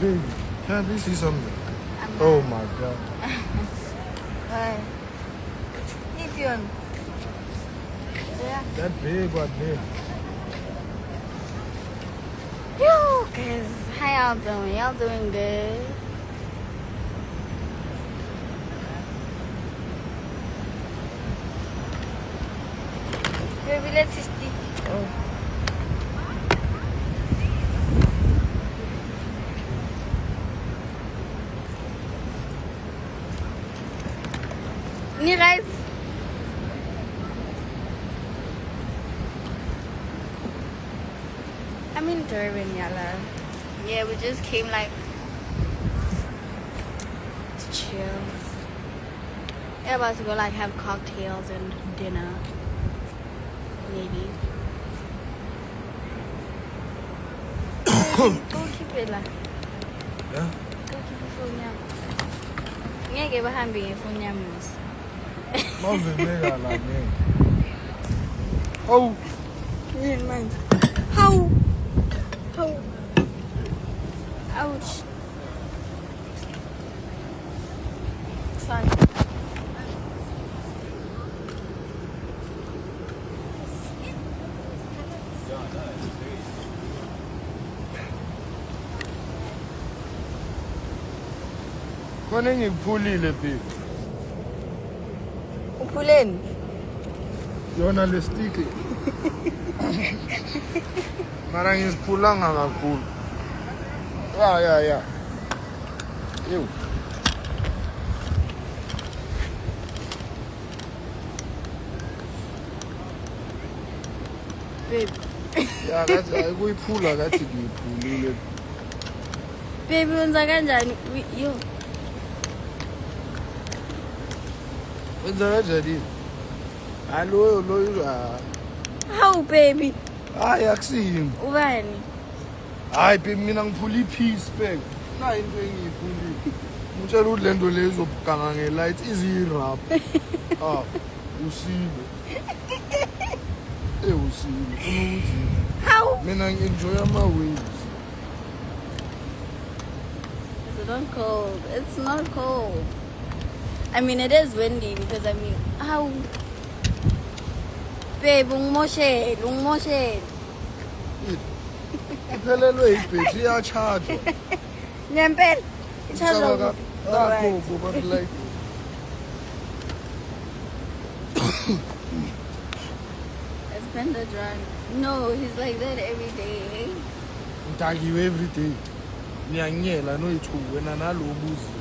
Baby, can't we see something? Oh my god. Why? If you're That big one there. yo, guys, how y'all doing? Y'all doing good? Baby, let's see. Oh. You guys? I'm in Durban, yalla. Yeah, we just came like to chill. We're about to go like have cocktails and dinner. Maybe. Go keep it like. Yeah? Go keep your phone down. Ngeke bahambe ngefoni yami musi. Mawuvimeka la man. Oh, Yini manje? How? Ouch. Sorry. khona ngikuphulile baby. Uphuleni? Yona le stick. Mara ngisiphulanga kakhulu. Yeah. Ew. Babe. Yeah, that's kuyiphula kathi ngiyiphulile. Baby, wenza kanjani? Yo. Wenza kanjani? Alo lo How, baby? hayi akusini. Ubani? Hayi baby mina ngiphula ipiece back. Na into engiyiphulile. Ngitshela ukuthi lento le izobuganga ngelight izirap. Usile. Usile. Ufuna ukuthi How? mina ngi-enjoy ama-waves. Is it not cold? It's not cold. I mean, it is windy because I mean, how? Babe, ungimoshele. Iphelelwe ibhetri iyacharjwa. Ngempela. Ngicabanga nakho but like It's Panda drunk. No, he's like that every day. ngidakiwe every day. Niyangiyela noyithu wena nalo buzi.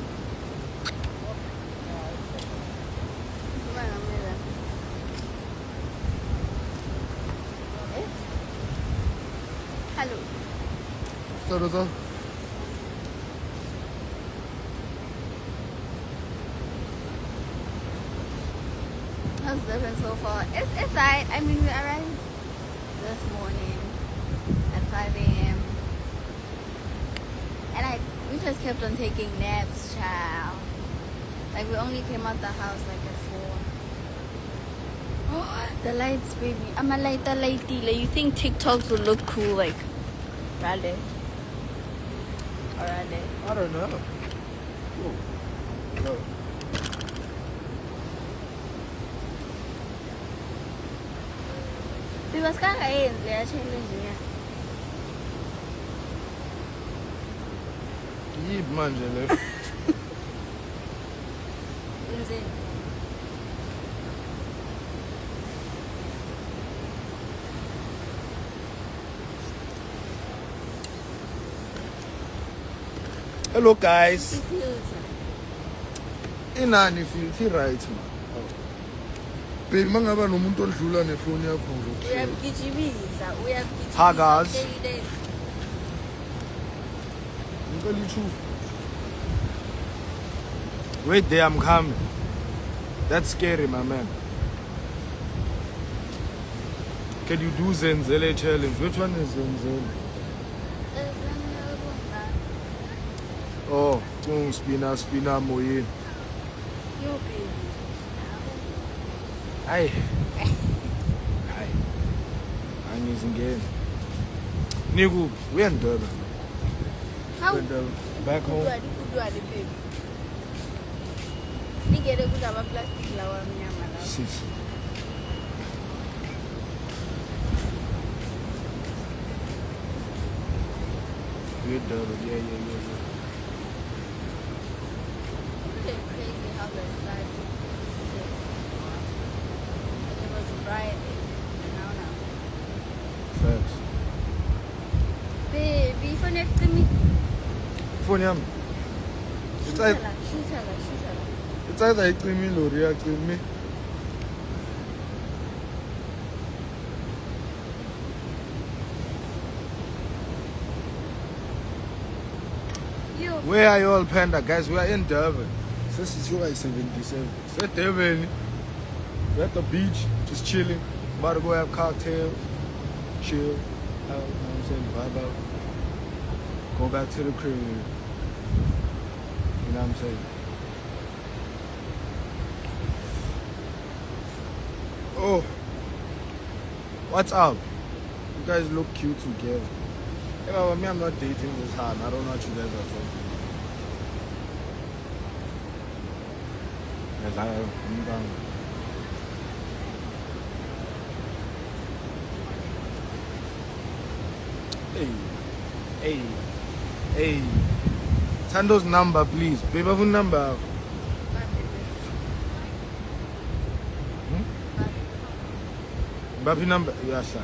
Hello. So. How's Durban so far? It's right. I mean, we arrived this morning at 5 a.m. And we just kept on taking naps, child. Like, we only came out the house like at 4. Oh, the lights, baby. I'm a lighter. Like, you think TikToks would look cool, like, rale? Or rale? I don't know. Whoa. Because they are challenging. Yip manje le. Hello guys. Inani feel right man. Baby mangaba nomuntu odlula nefoni yakho nje. Uyabugijimisa. Hi guys. Wait there, I'm coming. That's scary, my man. Can you do Zenzele challenge? Which one is Zenzele? Oh, spina moye. Yo, baby. Hi. Angizingeni. Niku, we in Durban. How? Back home. Baby. Ni get a good plastic lawa mnyama lawa. Sis. We're Durban. Yeah. Isn't it crazy how the sun sits? Like it was bright and now. Facts. Baby, phone after me. Phone yam. She's her. It's either I clean me or you clean me. Where are you all, Panda? Guys, we are in Durban. This is July 77. It's at Durban. We're at the beach, just chilling. About to go have cocktails, chill, out, you know what I'm saying, vibe out. Go back to the crib. You know what I'm saying? Oh, what's up? You guys look cute together. You know, me, I'm not dating this hard. I don't know what you guys are talking about. I'm down. Hey. Thandoo's number, please. Baby, what's number? Baby number? Yeah, sure.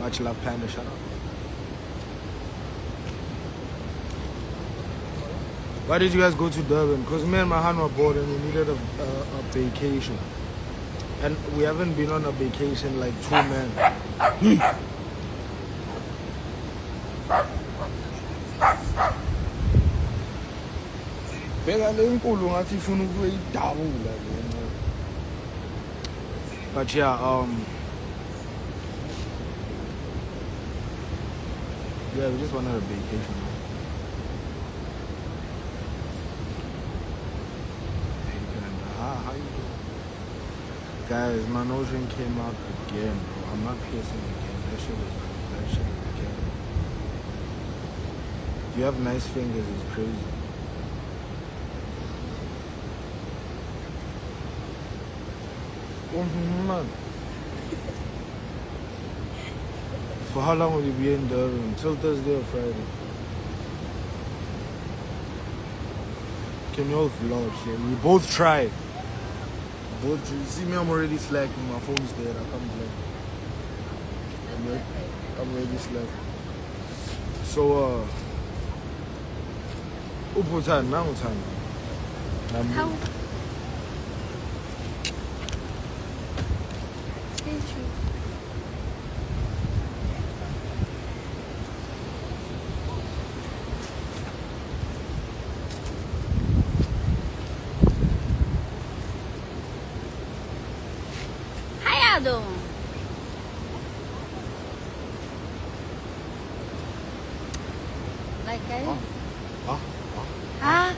Much love, Panda. Shut up. Why did you guys go to Durban? Because me and my hand were bored and we needed a vacation. And we haven't been on a vacation like 2 men. But yeah, yeah, we just wanted a vacation. How you doing? Guys, my nose ring came out again, bro. I'm not piercing again. That shit is again. You have nice fingers, it's crazy. Man. For how long will you be in Durban? Until Thursday or Friday? Can you all vlog here? We both try. You see me, I'm already slacking. My phone's dead. I can't vlog. I'm already slacking. So, what time? Now what time? How? Stay true. Like guys? Ha?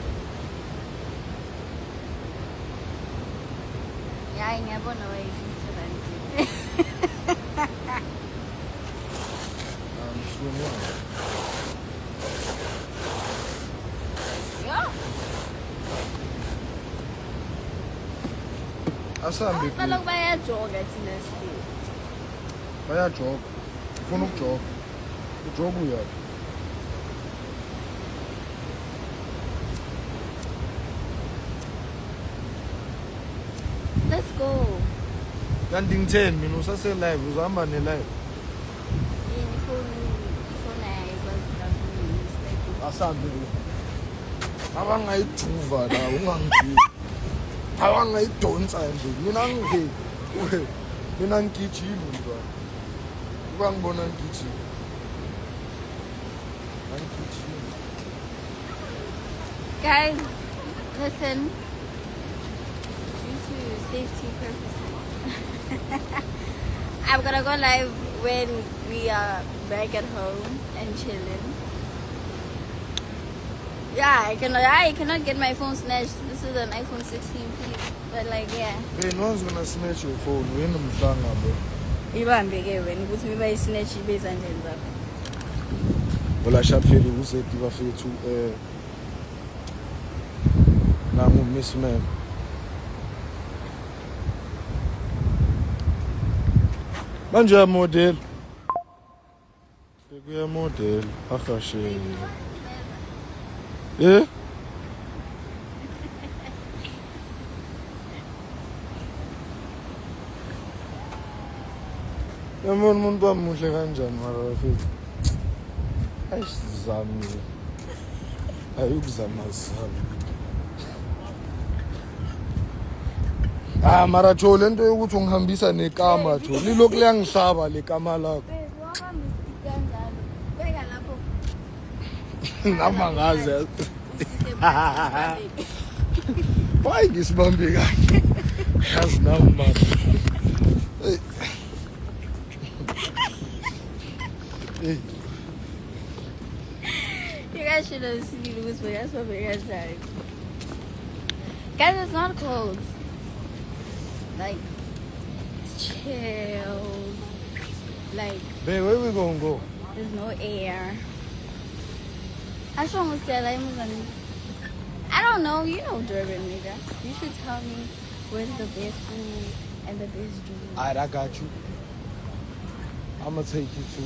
Yeah, I never know if it's Asambe. Kaloku bayajoga thina sithi. Bayajoga. Ufuna ukujoga. Ujoga uyaphi? Let's go. Kanti ngitheni mina usase live uzahamba ne live. Yini phone ayikwazi Asambe. Abangayijuva la ungangijiki. Awangayidonsa nje mina ngigijima mntwana ubangibona ngigijima guys, listen, due to safety purposes I'm gonna go live when we are back at home and chilling. Yeah, I cannot get my phone snatched. This is an iPhone 16P. But like, yeah. Hey, no one's gonna snatch your phone. We're in the mhlanga, bro. ibambe-ke wena ukuthi bebayisnatch ibe ezandleni zakho. Ola shapfeli uzeti bafethu nangu Miss Man. Manje model. Bekuya model akhashe. Yabona umuntu bamuhle kanjani mara bafethu. Ayizami. Ayukuzama zami. Mara jo lento yokuthi ungihambisa nekama jo. Lilokhu liyangihlaba lekama lakho. Nama ngaze. Why ngisibambe kanje? Yazi nami mama. Hey. You guys should have seen this way. That's what you guys like. Guys, it's not cold. Like, it's chill. Like, Babe, where we gonna go? there's no air. I don't know. You know Durban, nigga. You should tell me where's the best food and the best drink. Alright, I got you. I'm gonna take you to.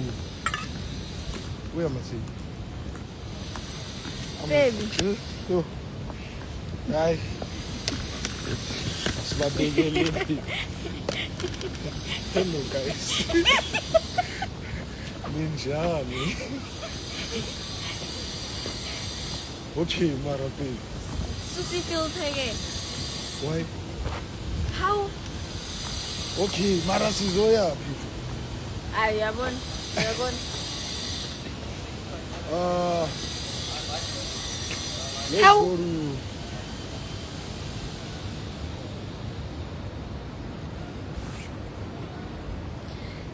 Where am I take you? Baby. Go. Right. That's my baby lady. Hello, guys. Ninjani. Okay, Mara, babe. Susie still take it. Why? How? Okay, Mara Sizoya. Yabon. Let's How? go to.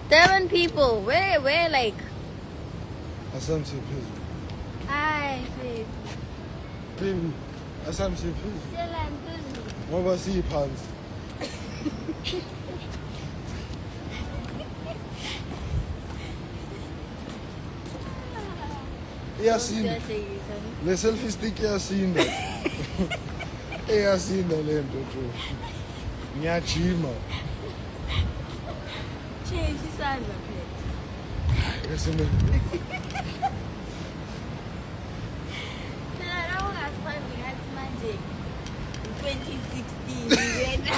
Durban people, where like? Asamsi, please. Hi, babe. Baby, Asamsi, please. What about see pants? Iyasina. Le selfie stick iyasina. Iyasina le nto jo. Ngiyajima. Change isandla phela. Yasina. Phela lawo ngasiphandi ngathi manje 2016 wena.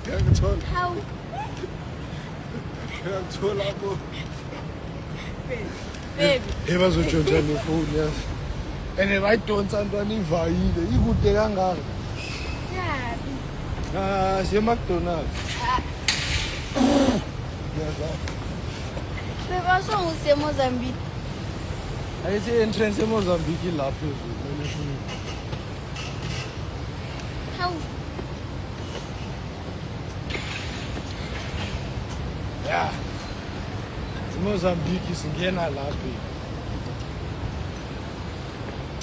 Ngiyakuthola. How? Ngiyakuthola bo. Baby. Ebazotshontsha nefoni yazi. Ene bayidonsa ntwana ivayile. Ikude kangaka. Yeah. Siye McDonald's. Yaza. Bebasho nguse Mozambique. Ayithi entrance eMozambique lapha phezulu. How? Yeah. eMozambique singena lapha.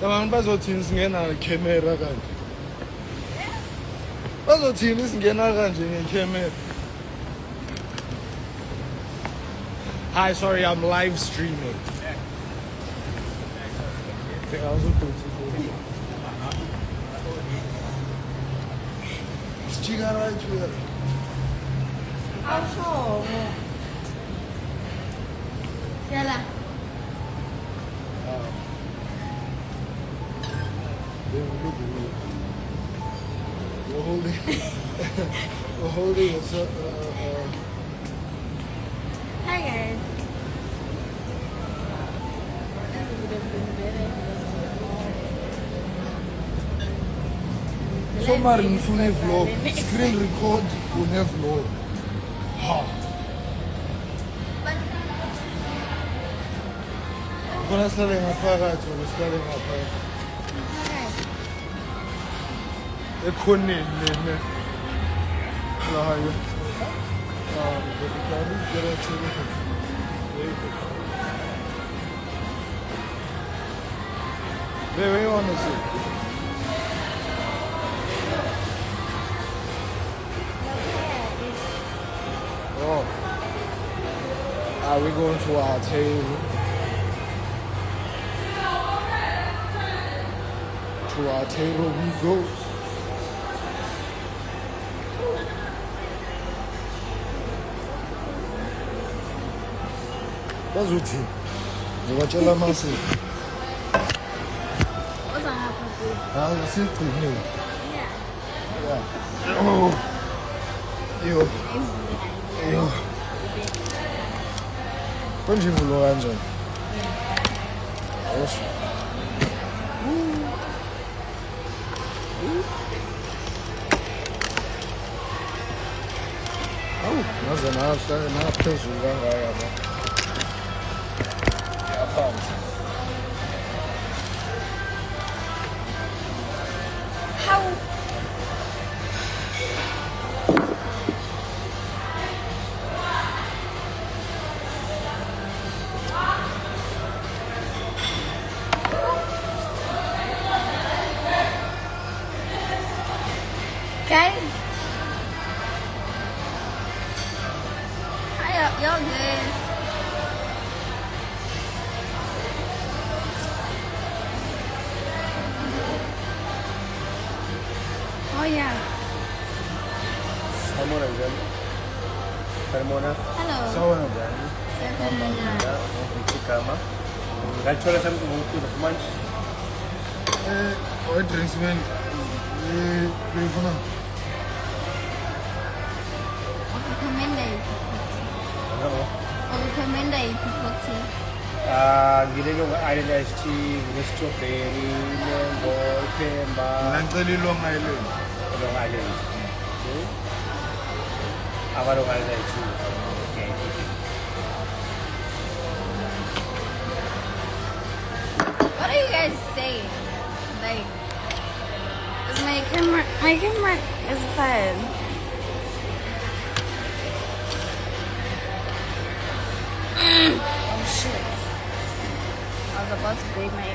Abantu bazothini singena camera kanje. Bazothini singena kanje ngecamera. Hi, sorry, I'm live streaming. I was It's chicken right here. How so? Yala. Look at me. We're holding a Hi guys. somebody ngifuna vlog, screen record une vlog. Ha. Kona sihlale ngaphakathi sihlale ngaphakathi. Ekhoneni lena. La hayo. Where you want to sit? Oh. Now we're going to our table. To our table we go. That's what you ngiyatshela mase. What's on happening? Hayi siqinile. Yeah. Yeah. Oh. Yo. Yo. Konje vulo kanjani? Awusho. Awu, ngaze naphezulu kangaka yabo. Yaphansi. How? Guys, hi, y'all good? Oh yeah. Salmona güzel. Salmona. Hello. Sawa. Ya, kama. Gancho la sama mungkin teman. What drinks man? Befuna. Recommend a Gini yung island iced tea, gini strawberry, mango, pemba. Ngicela Long Island. Long Island. Okay. Apa Long Island iced tea? Okay. What are you guys saying? Like, is my camera is fine. Oh shit. I was about to break my...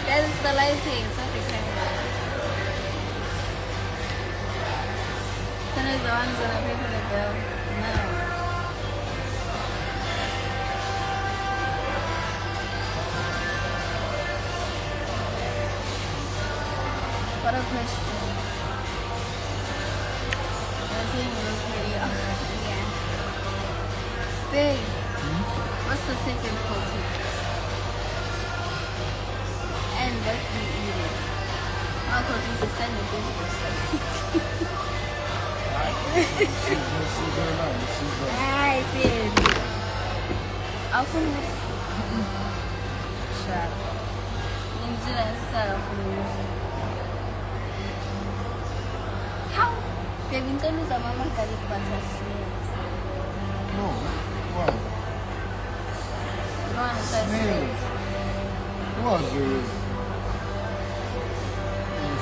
That is the lighting, it's not the camera. Then is the ones gonna pay for the bill? No. What a question. You're saying you look pretty. Yeah. Babe, what's the second protein? And what do you eat it? Oh, protein is sending Hi, babe. I'll come with Shut up. New Zealand style from How? Baby, don't lose a mama can eat butter snail. No. Why? You don't understand snail. What the?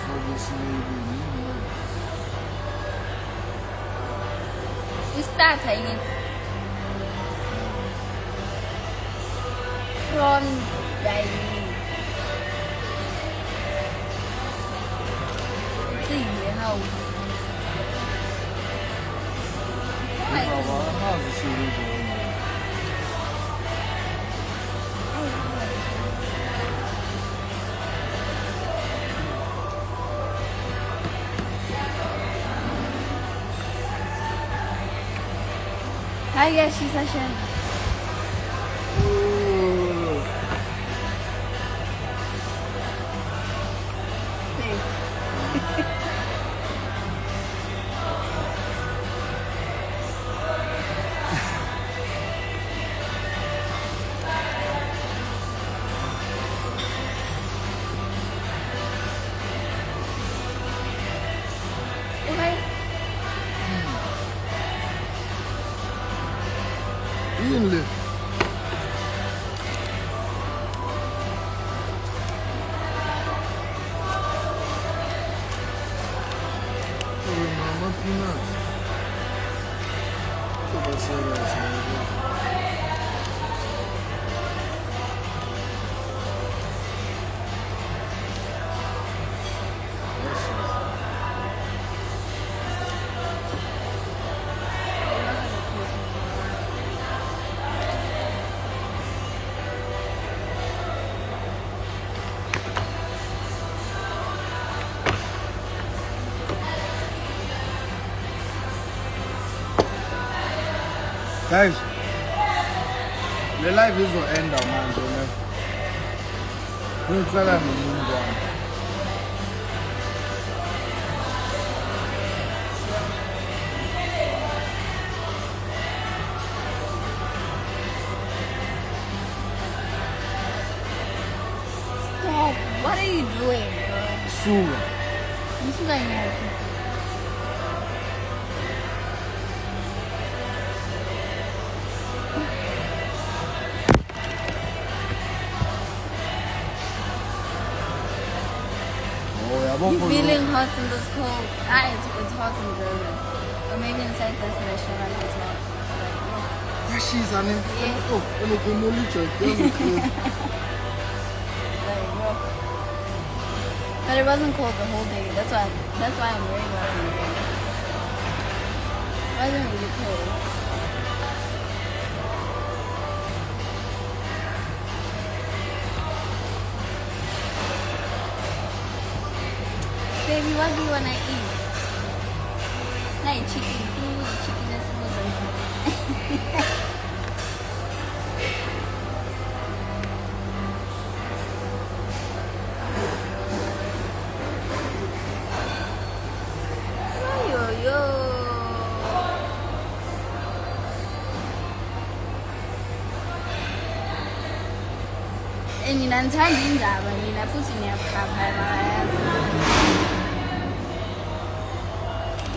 For this lady, You start eating it. Prawn dining. How? how's the series going? Hi guys, she's Sasha. Really? Mama peanuts. Guys, the life is gonna end up, man. We'll try that in the moon. Stop. What are you doing, bro? Suga. I'm still like that. Oh, yeah, You feeling hot in this cold? It's hot in Durban. Or maybe inside this restaurant it's not. Like, She's an Yes. oh, no. But it wasn't cold the whole day. That's why I'm wearing what I'm wearing. It wasn't really cold. Baby, what do you wanna eat? Like chicken food, chicken is frozen. Yo. Mina ngithanda indaba mina futhi ngiyaphapha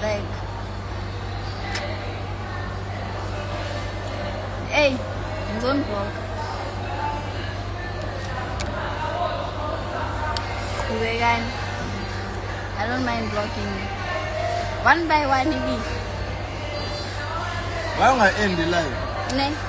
like hey don't block vegan I don't mind blocking you one by one why don't I end the live? ne